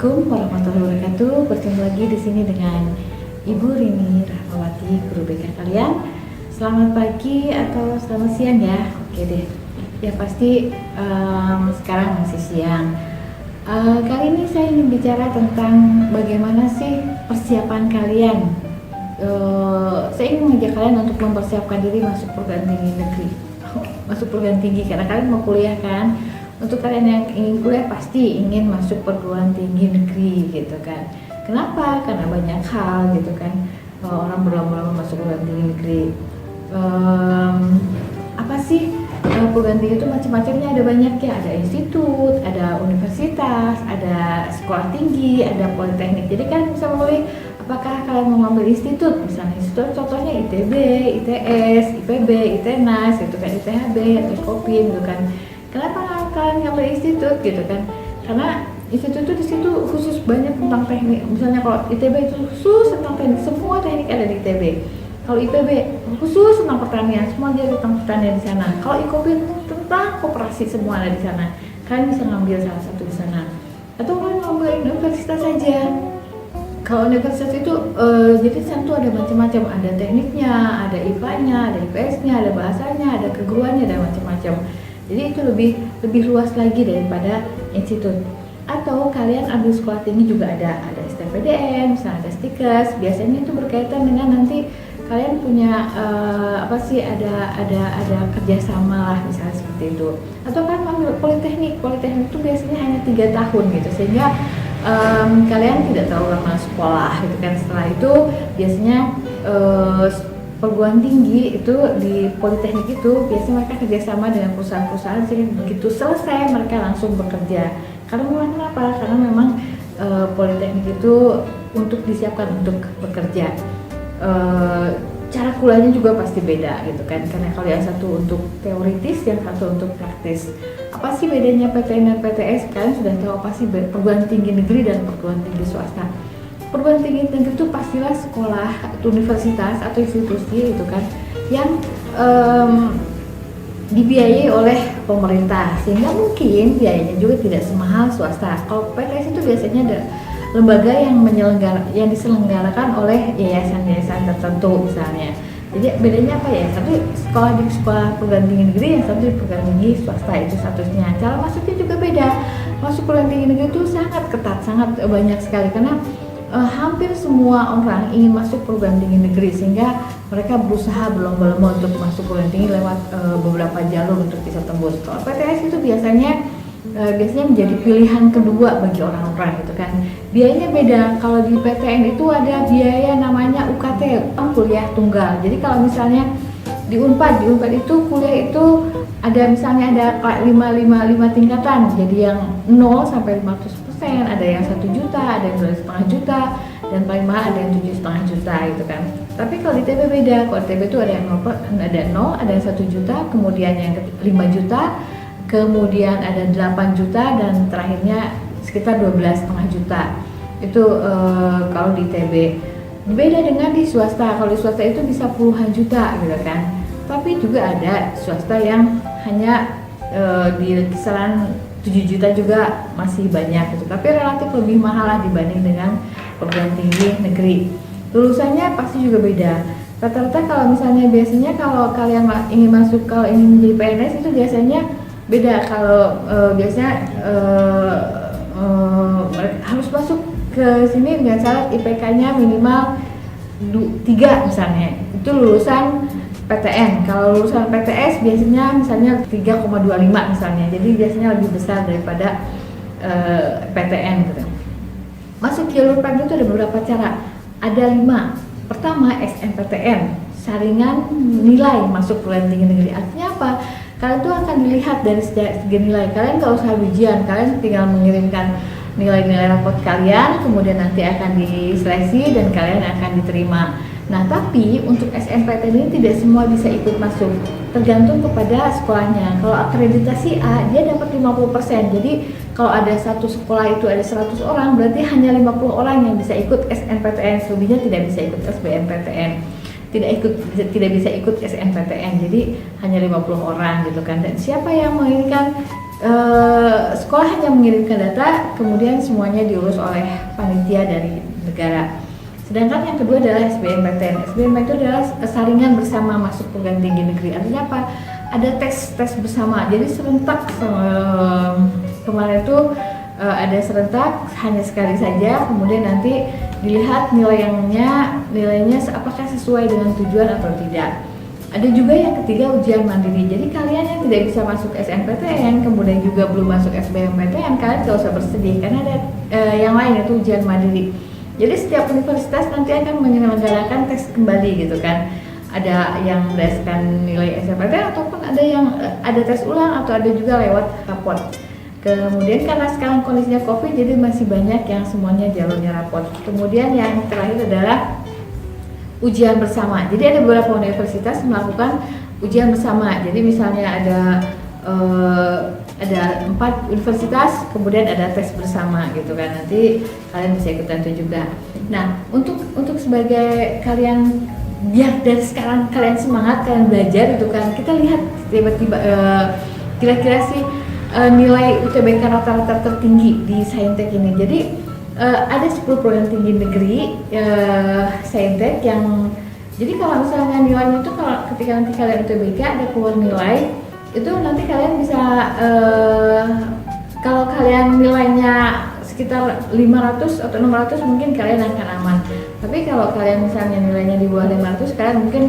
Assalamualaikum warahmatullahi wabarakatuh. Bertemu lagi di sini dengan Ibu Rini Rahmawati, guru BK kalian. Selamat pagi atau selamat siang ya. Oke deh. Ya pasti sekarang masih siang. Kali ini saya ingin bicara tentang bagaimana sih persiapan kalian. Saya ingin mengajak kalian untuk mempersiapkan diri masuk perguruan tinggi negeri, masuk perguruan tinggi karena kalian mau kuliah kan. Untuk kalian yang ingin kuliah pasti ingin masuk perguruan tinggi negeri gitu kan. Kenapa? Karena banyak hal gitu kan. Orang berlomba-lomba masuk perguruan tinggi negeri. Apa sih perguruan tinggi itu macam-macamnya, ada banyak ya. Ada institut, ada universitas, ada sekolah tinggi, ada politeknik. Jadi kan bisa memilih apakah kalian mau ngambil institut. Misalnya institut contohnya ITB, ITS, IPB, ITENAS gitu kan, ITHB atau IKOPIN gitu kan. Kenapa kalian ngambil institut gitu kan? Karena institut itu di situ khusus banyak tentang teknik. Misalnya kalau ITB itu khusus tentang teknik, semua teknik ada di ITB. Kalau IPB khusus tentang pertanian, semua dia tentang pertanian di sana. Kalau IKOPIN tentang koperasi, semua ada di sana. Kalian bisa ngambil salah satu di sana. Atau kalian ngambil universitas saja. Kalau universitas itu jadi di sana tuh ada macam-macam, ada tekniknya, ada IPA-nya, ada IPS-nya, ada bahasanya, ada keguruannya, ada macam-macam. Jadi itu lebih luas lagi daripada institut. Atau kalian ambil sekolah tinggi juga ada STPDN, misalnya ada STIKES. Biasanya itu berkaitan dengan nanti kalian punya ada kerjasama lah misalnya seperti itu. Atau kalian ambil politeknik itu biasanya hanya 3 tahun gitu, sehingga kalian tidak terlalu lama sekolah gitu kan. Setelah itu biasanya perguruan tinggi itu di politeknik itu biasanya mereka kerjasama dengan perusahaan-perusahaan, sehingga begitu selesai mereka langsung bekerja. Karena memang kenapa? Karena memang politeknik itu untuk disiapkan untuk bekerja. Cara kuliahnya juga pasti beda gitu kan, karena kalau yang satu untuk teoritis, yang satu untuk praktis. Apa sih bedanya PTN dan PTS? Kalian sudah tahu apa sih perguruan tinggi negeri dan perguruan tinggi swasta. Perguruan tinggi negeri itu pastilah sekolah atau universitas atau institusi gitu kan, yang dibiayai oleh pemerintah, sehingga mungkin biayanya juga tidak semahal swasta. Kalau PTS itu biasanya ada lembaga yang diselenggarakan oleh yayasan-yayasan tertentu misalnya. Jadi bedanya apa ya? Satu sekolah di sekolah perguruan tinggi negeri, yang satu di perguruan tinggi swasta, itu satunya. Cara masuknya juga beda. Masuk perguruan tinggi negeri itu sangat ketat, sangat banyak sekali, karena hampir semua orang ingin masuk perguruan tinggi negeri, sehingga mereka berusaha berlomba-lomba untuk masuk perguruan tinggi lewat beberapa jalur untuk bisa tembus. Kalau PTS itu biasanya menjadi pilihan kedua bagi orang-orang gitu kan. Biayanya beda. Kalau di PTN itu ada biaya namanya UKT, kuliah tunggal. Jadi kalau misalnya di Unpad itu kuliah itu ada misalnya ada 5 tingkatan. Jadi yang 0 sampai 500%, ada yang 1 juta, ada yang 2,5 juta, dan paling mahal ada yang 7,5 juta gitu kan. Tapi kalau di ITB beda. Kalau di ITB itu ada yang 0, ada yang 1 juta, kemudian yang 5 juta, kemudian ada 8 juta, dan terakhirnya sekitar 12,5 juta. Itu kalau di ITB. Beda dengan di swasta. Kalau di swasta itu bisa puluhan juta gitu kan. Tapi juga ada swasta yang hanya di kisaran 7 juta juga masih banyak gitu. Tapi relatif lebih mahal lah dibanding dengan perguruan tinggi negeri. Lulusannya pasti juga beda. Rata-rata kalau misalnya biasanya kalau kalian ingin masuk, kalau ingin menjadi PNS itu biasanya beda. Kalau biasanya harus masuk ke sini dengan syarat IPK-nya minimal 3 misalnya. Itu lulusan PTN. Kalau lulusan PTS biasanya misalnya 3,25 misalnya. Jadi biasanya lebih besar daripada PTN gitu. Masuk jalur PTN itu ada beberapa cara. Ada 5. Pertama, SNPTN, saringan nilai masuk perguruan tinggi negeri. Artinya apa? Kalian tuh akan dilihat dari segi nilai. Kalian nggak usah ujian, kalian tinggal mengirimkan nilai-nilai rapot kalian, kemudian nanti akan diseleksi dan kalian akan diterima. Nah, tapi untuk SNPTN ini tidak semua bisa ikut masuk, tergantung kepada sekolahnya. Kalau akreditasi A, dia dapat 50%. Jadi kalau ada satu sekolah itu ada 100 orang, berarti hanya 50 orang yang bisa ikut SNPTN, selebihnya tidak bisa ikut SBMPTN. Tidak bisa ikut SNPTN. Jadi hanya 50 orang gitu kan. Dan siapa yang menginginkan sekolah hanya mengirimkan data, kemudian semuanya diurus oleh panitia dari negara. Sedangkan yang kedua adalah SBMPTN. SBMPTN itu adalah saringan bersama masuk perguruan tinggi negeri. Artinya apa? Ada tes bersama. Jadi serentak, kemarin itu ada serentak hanya sekali saja. Kemudian nanti dilihat nilainya apakah sesuai dengan tujuan atau tidak. Ada juga yang ketiga ujian mandiri. Jadi kalian yang tidak bisa masuk SNPTN, kemudian juga belum masuk SBMPTN, kalian tidak usah bersedih karena ada yang lain, itu ujian mandiri. Jadi setiap universitas nanti akan menyelenggarakan tes kembali gitu kan. Ada yang berdasarkan nilai SNPTN ataupun ada yang ada tes ulang atau ada juga lewat raport. Kemudian karena sekarang kondisinya COVID, jadi masih banyak yang semuanya jalurnya raport. Kemudian yang terakhir adalah ujian bersama. Jadi ada beberapa universitas melakukan ujian bersama. Jadi misalnya ada 4 universitas, kemudian ada tes bersama gitu kan. Nanti kalian bisa ikutan itu juga. Nah, untuk sebagai kalian biar dari sekarang kalian semangat, kalian belajar gitu kan. Kita lihat tiba-tiba kira-kira sih nilai UTBK rata-rata tertinggi di Saintek ini. Jadi ada 10 perguruan tinggi negeri Saintek yang, jadi kalau misalnya nilainya itu kalau ketika nanti kalian UTBK ada keluar nilai itu, nanti kalian bisa kalau kalian nilainya sekitar 500 atau 600 mungkin kalian akan aman. Tapi kalau kalian misalnya nilainya di bawah 500, kalian mungkin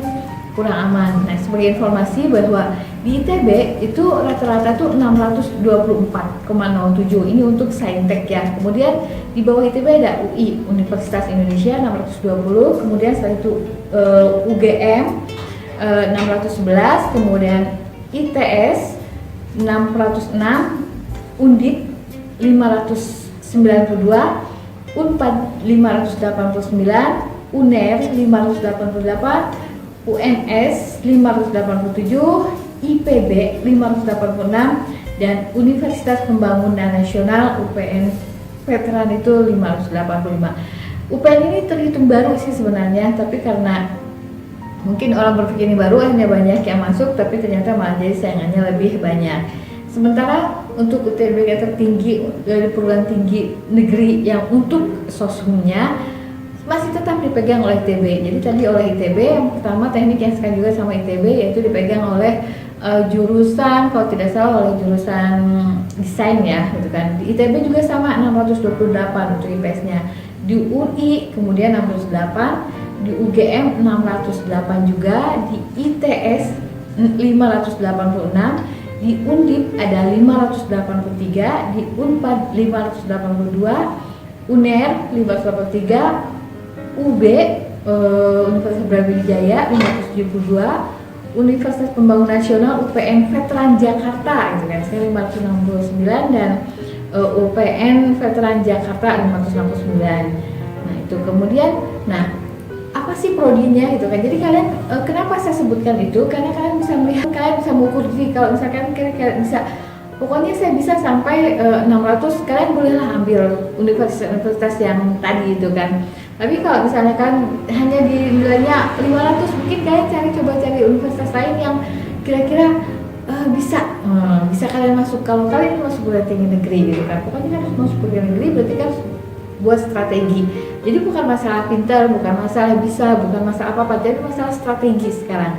kurang aman. Nah, sebagai informasi bahwa di ITB itu rata-rata tuh 624,07. Ini untuk Saintek ya. Kemudian di bawah ITB ada UI, Universitas Indonesia 620, kemudian setelah itu UGM 611, kemudian ITS 606, Undip 592, Unpad 589, UNER 588, UNS 587, IPB 586, dan Universitas Pembangunan Nasional UPN Veteran itu 585. UPN ini terhitung baru sih sebenarnya, tapi karena mungkin orang berpikir ini baru, hanya banyak yang masuk, tapi ternyata malah jadi saingannya lebih banyak. Sementara untuk UTBK tertinggi dari perguruan tinggi negeri yang untuk sosumnya masih tetap dipegang oleh ITB. Jadi tadi oleh ITB yang pertama teknik yang sekarang juga sama ITB, yaitu dipegang oleh jurusan, kalau tidak salah oleh jurusan desain ya gitu kan. Di ITB juga sama 628 untuk IPS-nya. Di UI kemudian 608, di UGM 608 juga, di ITS 586, di Undip ada 583, di Unpad 582, UNER 583, UB Universitas Brawijaya 572, Universitas Pembangunan Nasional UPN Veteran Jakarta gitu kan, 569, dan UPN Veteran Jakarta 569. Nah itu kemudian, nah apa sih prodinya gitu kan. Jadi kalian kenapa saya sebutkan itu, karena kalian bisa melihat, kalian bisa mengukur diri. Kalau misalkan kalian bisa, pokoknya saya bisa sampai 600, kalian bolehlah ambil universitas yang tadi itu kan. Tapi kalau misalnya kan hanya di nilainya 500, mungkin kalian coba cari universitas lain yang kira-kira bisa kalian masuk. Kalau kalian masuk perguruan tinggi negeri gitu kan, pokoknya kan harus masuk perguruan negeri, berarti kan buat strategi. Jadi bukan masalah pintar, bukan masalah bisa, bukan masalah apa-apa, jadi masalah strategi sekarang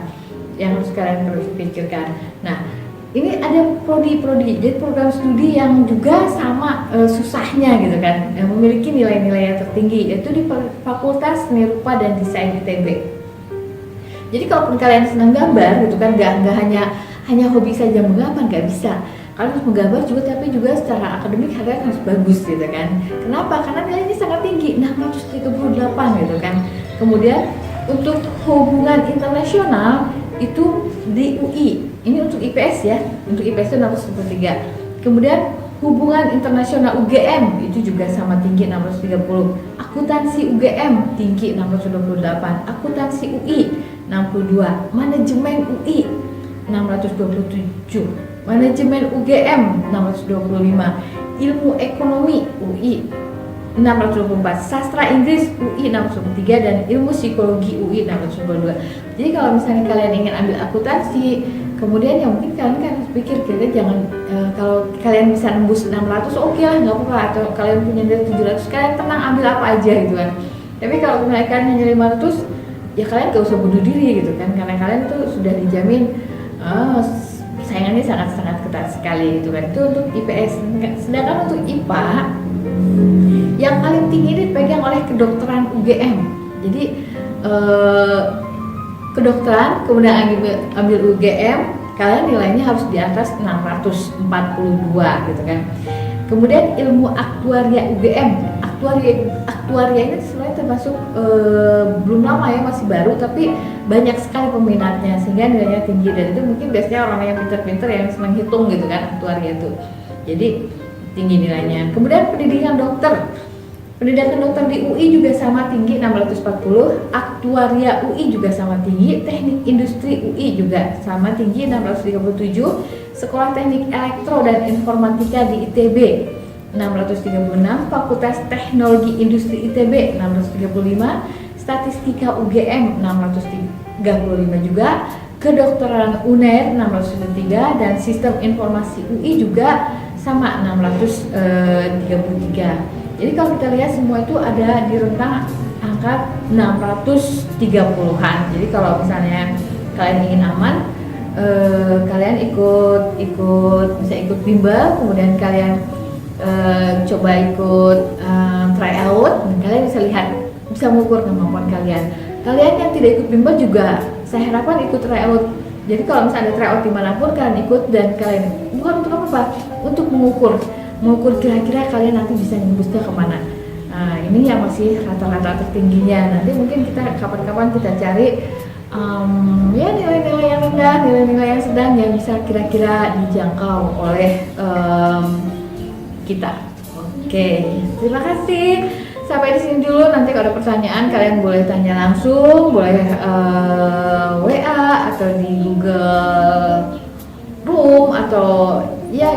yang harus kalian terus pikirkan. Nah, ini ada prodi-prodi, jadi program studi yang juga sama susahnya gitu kan, yang memiliki nilai-nilai yang tertinggi, yaitu di Fakultas Seni Rupa dan Desain ITB. Jadi kalaupun kalian senang gambar gitu kan, nggak hanya hobi saja menggambar, nggak bisa. Kalian harus menggambar juga, tapi juga secara akademik kalian harus bagus gitu kan. Kenapa? Karena nilainya sangat tinggi, 638 gitu kan. Kemudian untuk hubungan internasional itu di UI, ini untuk IPS ya, untuk IPS itu 693. Kemudian hubungan internasional UGM itu juga sama tinggi, 630. Akuntansi UGM tinggi, 628. Akuntansi UI 62. Manajemen UI 627. Manajemen UGM 625, ilmu ekonomi UI 624, sastra Inggris UI 623, dan ilmu psikologi UI 622. Jadi kalau misalnya kalian ingin ambil akuntansi, kemudian ya mungkin kalian kan harus pikir, kira jangan kalau kalian bisa nembus 600 oke lah, nggak apa-apa. Atau kalian punya nilai 700, kalian tenang ambil apa aja gitu kan. Tapi kalau misalnya kalian hanya 500, ya kalian gak usah bunuh diri gitu kan, karena kalian tuh sudah dijamin saingannya sangat-sangat ketat sekali gitu kan. Itu untuk IPS. Sedangkan untuk IPA yang paling tinggi dipegang oleh kedokteran UGM. Jadi kedokteran kemudian ambil UGM, kalian nilainya harus di atas 642 gitu kan. Kemudian ilmu aktuaria UGM, aktuaria ini sebenarnya termasuk belum lama ya, masih baru, tapi banyak sekali peminatnya sehingga nilainya tinggi, dan itu mungkin biasanya orang yang pintar-pintar yang senang hitung gitu kan, aktuaria itu. Jadi tinggi nilainya. Kemudian pendidikan dokter di UI juga sama tinggi 640, aktuaria UI juga sama tinggi, teknik industri UI juga sama tinggi 637, sekolah teknik elektro dan informatika di ITB 636, fakultas teknologi industri ITB 635, statistika UGM 635 juga, kedokteran UNER 603, dan sistem informasi UI juga sama 633. Jadi kalau kita lihat semua itu ada di rentang angka 630-an. Jadi kalau misalnya kalian ingin aman, kalian bisa ikut bimbel, kemudian kalian coba ikut tryout, dan kalian bisa lihat, bisa mengukur kemampuan kalian. Kalian yang tidak ikut bimbel juga saya harapkan ikut tryout. Jadi kalau misalnya ada tryout dimanapun kalian ikut, dan kalian bukan untuk apa, untuk mengukur kira-kira kalian nanti bisa nembusnya kemana. Nah ini yang masih rata-rata tertingginya. Nanti mungkin kita kapan-kapan kita cari ya nilai-nilai yang rendah, nilai-nilai yang sedang yang bisa kira-kira dijangkau oleh kita. Oke, terima kasih. Sampai di sini dulu. Nanti kalau ada pertanyaan kalian boleh tanya langsung, boleh WA atau di Google Room, atau ya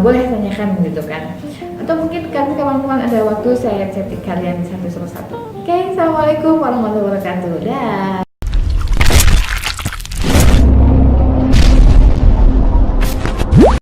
boleh tanyakan gitu kan, atau mungkin kapan-kapan ada waktu saya chat kalian satu persatu. Oke, assalamualaikum warahmatullahi wabarakatuh. Dah.